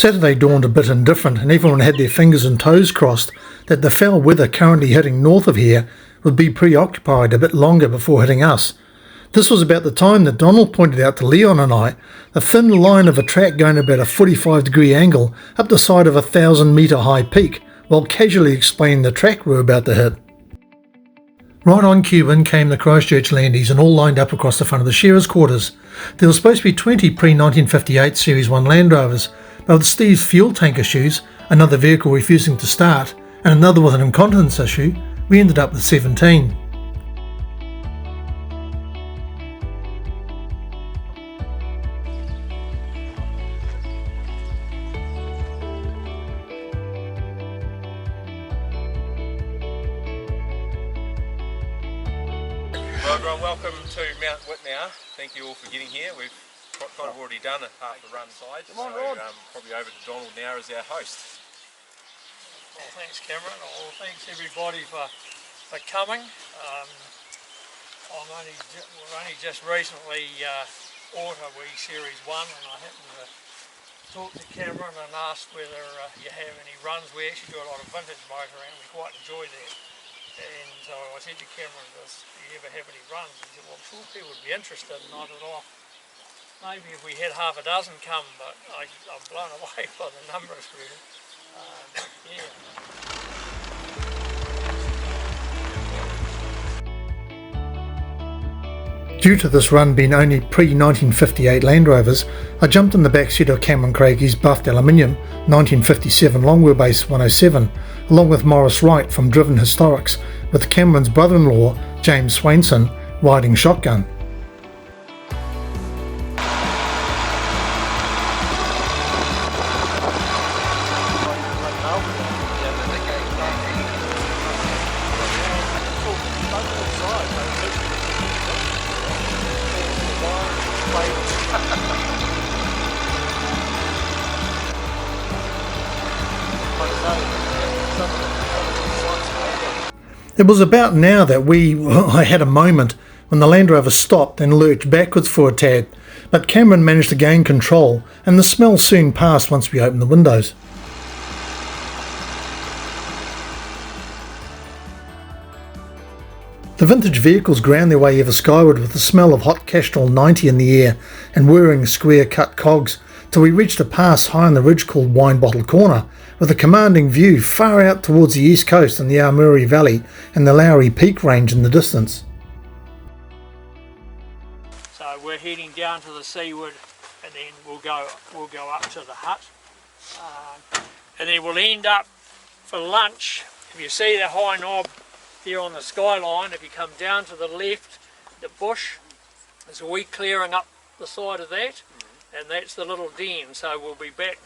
Saturday dawned a bit indifferent, and everyone had their fingers and toes crossed that the foul weather currently hitting north of here would be preoccupied a bit longer before hitting us. This was about the time that Donald pointed out to Leon and I a thin line of a track going about a 45-degree angle up the side of a 1,000-metre high peak, while casually explaining the track we were about to hit. Right on cue in came the Christchurch Landies and all lined up across the front of the shearers' quarters. There were supposed to be 20 pre-1958 Series 1 Land-Rovers, but with Steve's fuel tank issues, another vehicle refusing to start, and another with an incontinence issue, we ended up with 17. Well everyone, welcome to Mount Whitmore. Thank you all for getting here. We've kind of already done half the run side, so probably over to Donald now as our host. Well, thanks Cameron. Well, thanks everybody for coming. We've only just recently bought a wee Series 1 and I happened to talk to Cameron and asked whether you have any runs. We actually do a lot of vintage motoring and we quite enjoy that. And so I said to Cameron, do you ever have any runs? He said, well, I'm sure people would be interested. And I thought, maybe if we had half a dozen come, but I'm blown away by the numbers really. Yeah. Due to this run being only pre-1958 Land Rovers, I jumped in the back seat of Cameron Craigie's buffed aluminium 1957 long wheelbase 107, along with Morris Wright from Driven Historics, with Cameron's brother-in-law, James Swainson, riding shotgun. It was about now that I had a moment when the Land Rover stopped and lurched backwards for a tad, but Cameron managed to gain control and the smell soon passed once we opened the windows. The vintage vehicles ground their way ever skyward with the smell of hot Castrol 90 in the air and whirring square-cut cogs, till we reached a pass high on the ridge called Wine Bottle Corner, with a commanding view far out towards the east coast and the Armuri Valley and the Lowry Peak Range in the distance. So we're heading down to the seaward and then we'll go up to the hut. And then we'll end up for lunch. If you see the high knob here on the skyline, if you come down to the left, the bush, there's a wee clearing up the side of that, and that's the little den, so we'll be back.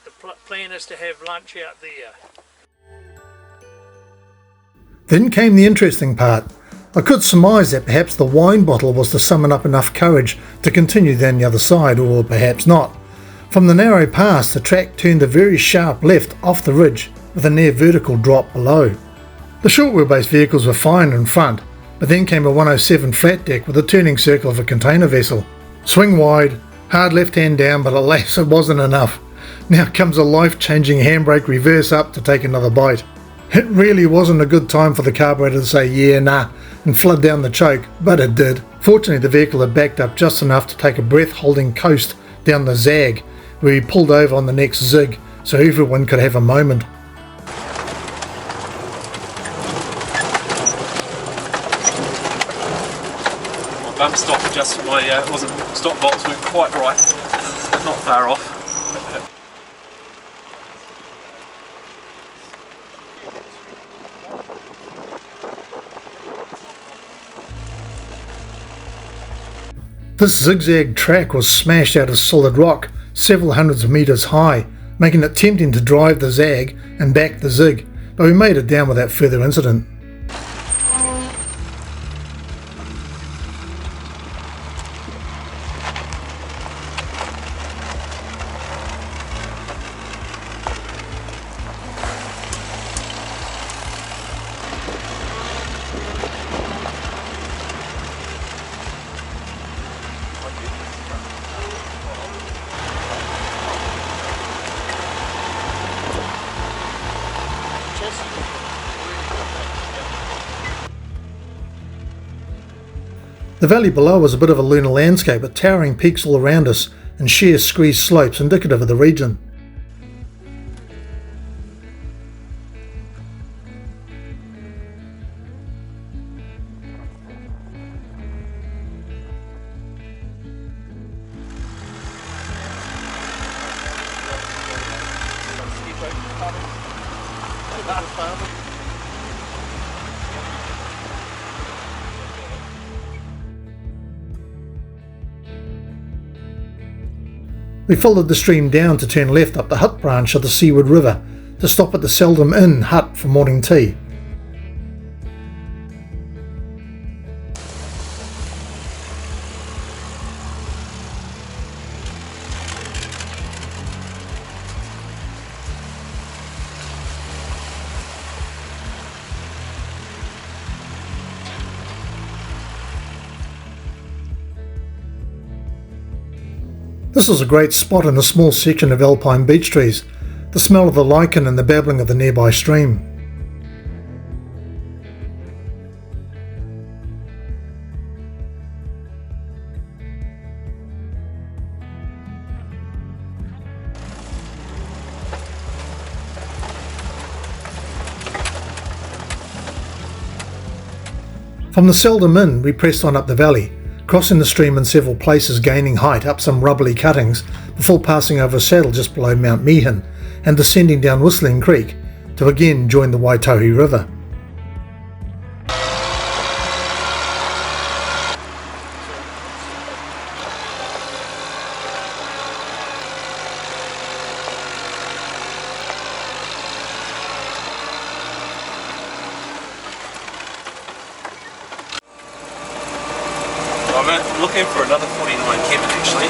The plan is to have lunch out there. Then came the interesting part. I could surmise that perhaps the wine bottle was to summon up enough courage to continue down the other side, or perhaps not. From the narrow pass, the track turned a very sharp left off the ridge, with a near vertical drop below. The short wheelbase vehicles were fine in front, but then came a 107 flat deck with a turning circle of a container vessel. Swing wide, hard left hand down, but alas, it wasn't enough. Now comes a life-changing handbrake reverse up to take another bite. It really wasn't a good time for the carburetor to say yeah, nah, and flood down the choke, but it did. Fortunately, the vehicle had backed up just enough to take a breath-holding coast down the zag, where we pulled over on the next zig, so everyone could have a moment. My bump stop adjustment, wasn't stop bolts weren't quite right, not far off. This zigzag track was smashed out of solid rock, several hundreds of metres high, making it tempting to drive the zag and back the zig, but we made it down without further incident. The valley below was a bit of a lunar landscape with towering peaks all around us and sheer squeezed slopes indicative of the region. We followed the stream down to turn left up the Hutt branch of the Seaward River to stop at the Seldom Inn hut for morning tea. This was a great spot in a small section of alpine beech trees, the smell of the lichen and the babbling of the nearby stream. From the Seldom Inn we pressed on up the valley, crossing the stream in several places, gaining height up some rubbly cuttings before passing over a saddle just below Mount Meehan and descending down Whistling Creek to again join the Waitohi River. I'm looking for another 49 Kevin actually.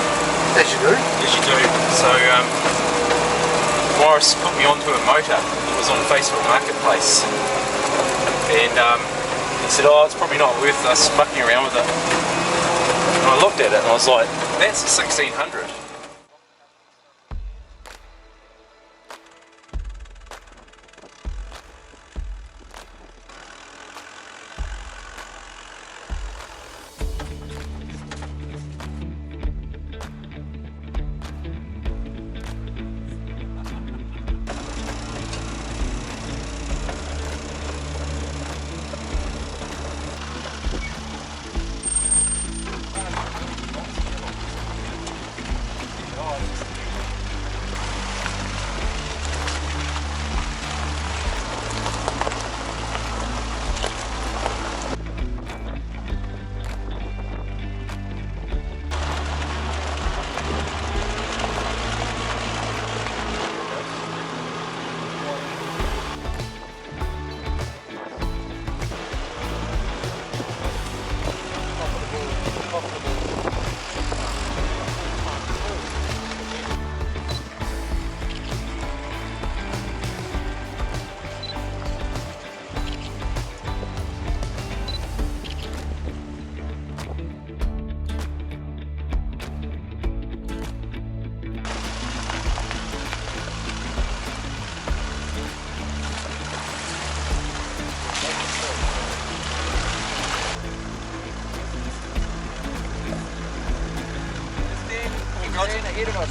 As you do. Yes, you do. So Morris put me onto a motor. It was on Facebook Marketplace, and he said, "Oh, it's probably not worth us mucking around with it." And I looked at it and I was like, "That's 1600." Ahead of us.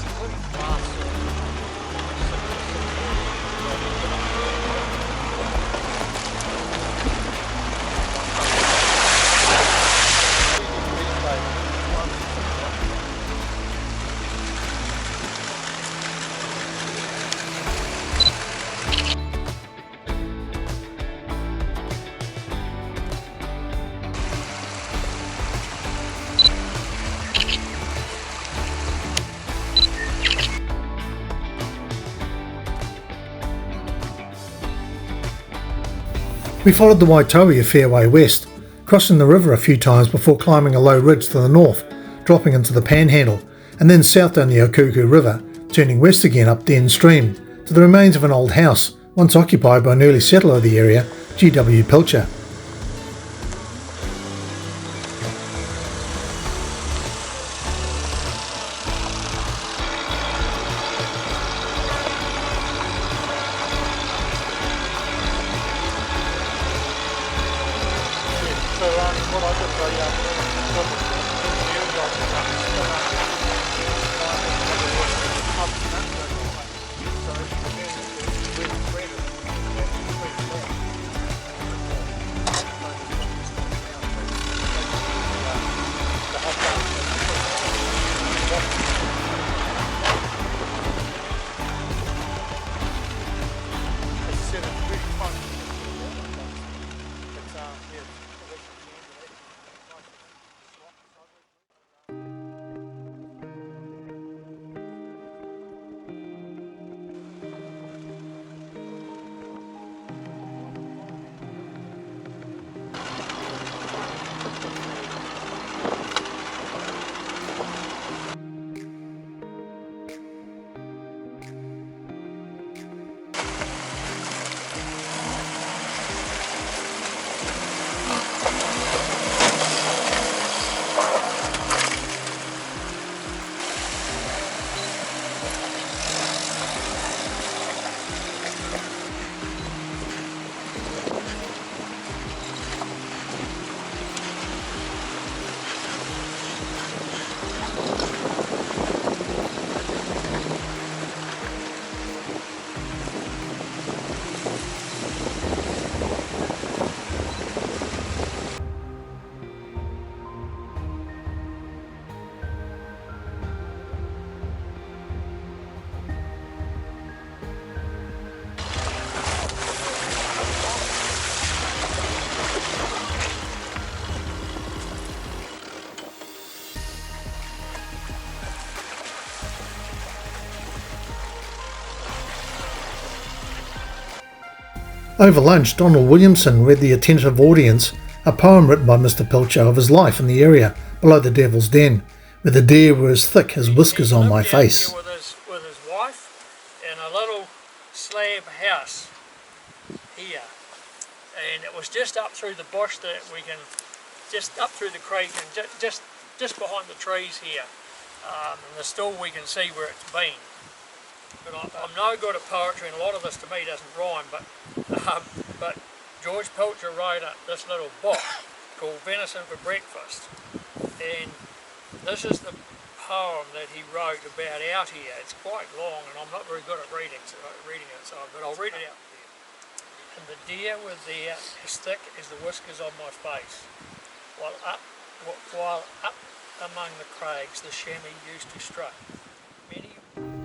We followed the Waitohi a fair way west, crossing the river a few times before climbing a low ridge to the north, dropping into the Panhandle, and then south down the Okuku River, turning west again up Den Stream, to the remains of an old house, once occupied by an early settler of the area, G.W. Pilcher. Over lunch, Donald Williamson read the attentive audience a poem written by Mr. Pilcher of his life in the area below the Devil's Den, where the deer were as thick as whiskers on my face. With his wife in a little slab house here, and it was just up through the bush that we can, just up through the creek and just behind the trees here, and the still we can see where it's been. But I'm no good at poetry, and a lot of this to me doesn't rhyme, but George Pilcher wrote this little book called Venison for Breakfast, and this is the poem that he wrote about out here. It's quite long, and I'm not very good at reading it, but I'll read it out to you. And the deer were there as thick as the whiskers on my face, while up among the crags the chamois used to strut.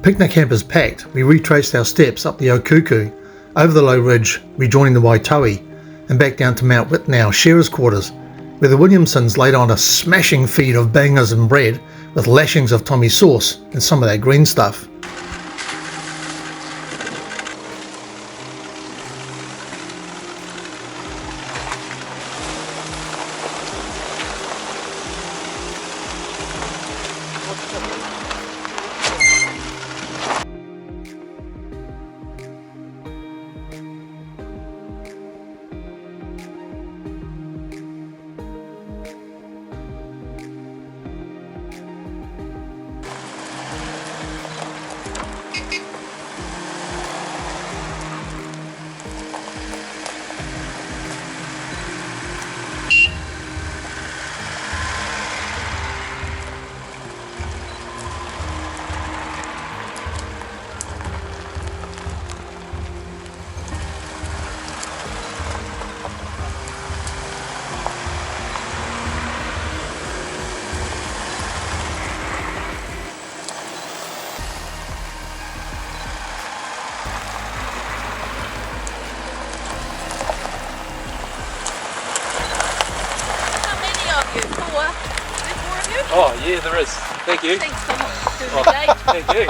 Picnic hampers packed, we retraced our steps up the Okuku, over the low ridge, rejoining the Waitohi, and back down to Mount Whitnow shearers' quarters, where the Williamsons laid on a smashing feed of bangers and bread with lashings of Tommy sauce and some of that green stuff. Oh yeah, there is. Thank you. Thanks so much for doing the day. Thank you.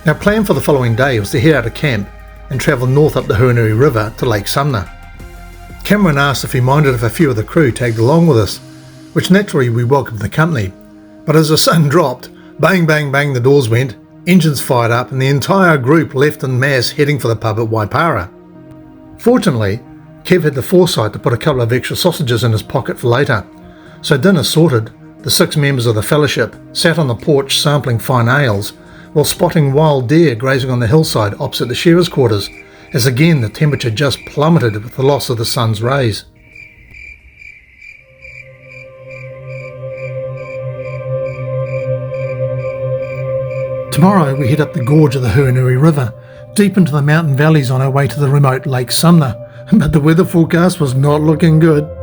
Our plan for the following day was to head out of camp and travel north up the Huanui River to Lake Sumner. Cameron asked if he minded if a few of the crew tagged along with us, which naturally we welcomed the company, but as the sun dropped, bang bang bang the doors went, engines fired up and the entire group left en masse heading for the pub at Waipara. Fortunately, Kev had the foresight to put a couple of extra sausages in his pocket for later. So dinner sorted, the 6 members of the fellowship sat on the porch sampling fine ales, while spotting wild deer grazing on the hillside opposite the shearers' quarters, as again the temperature just plummeted with the loss of the sun's rays. Tomorrow we head up the gorge of the Huanui River, deep into the mountain valleys on our way to the remote Lake Sumner, but the weather forecast was not looking good.